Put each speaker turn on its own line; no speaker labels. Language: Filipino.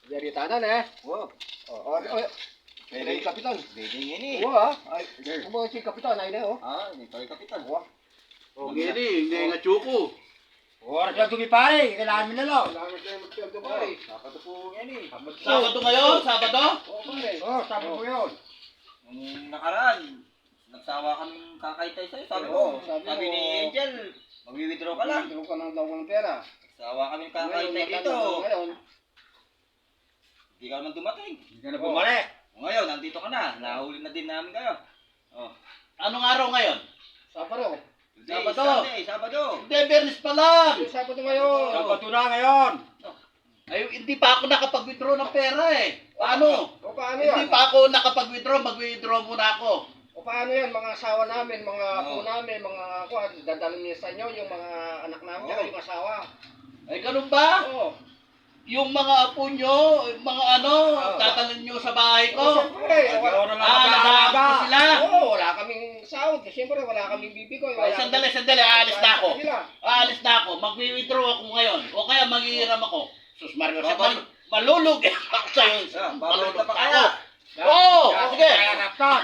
Jadi tanan eh.
Wow.
Pwede yung kapitan.
Pwede yan eh.
Ay, kung si kapitan ay na oh.
Ito yung kapitan.
O, gini, hindi nga chuko.
Oras lang tumipare. Kailangan mo na lang.
Kailangan tayo magpiyado pare.
Dapat po yan eh.
Sabado ngayon? Sabado?
Oo pare.
Sabi ko yun. Nung nakaraan, nagsawa kaming kakaitay sa'yo. Sabi ko, sabi ni Angel, mag-withdraw ka lang.
Withdraw ka lang daw ng pera.
Nagsawa kaming kakaitay dito.
Ngayon,
Hindi ka naman dumating.
hindi ka na bumalik.
Ngayon, nandito ka na. Nahuli na din namin kayo.
Anong araw ngayon?
Sabado.
Sabado.
Sabado.
Hindi, Bernis pa lang.
Sabado ngayon.
Sabado na ngayon.
Ay, hindi pa ako nakapag-withdraw ng pera eh. Paano?
O paano
Hindi
yan?
pa ako nakapag-withdraw, mag-withdraw muna ako.
O paano yan? Mga asawa namin, mga
Oo.
apo namin, mga kuwan, dadalhin niyo sa inyo yung mga anak namin,
Oo.
tsaka yung asawa.
Ay, ganun ba?
Oo.
Yung mga apo nyo, mga ano, tatalin nyo sa bahay ko.
Siyempre, wala.
Naghahanap ko sila.
Oo, wala kaming sahod. Siyempre, wala kaming bibigoy.
Ay, sandali, aalis na ako.
Sila.
Aalis na ako, mag-withdraw ako ngayon. O kaya maghihiram ako. Sus Mario,
Babalik.
malulog ako sa'yo.
Babalik na pa
Malulog
kaya.
ako. Oo, sige.
Kaya Rapton.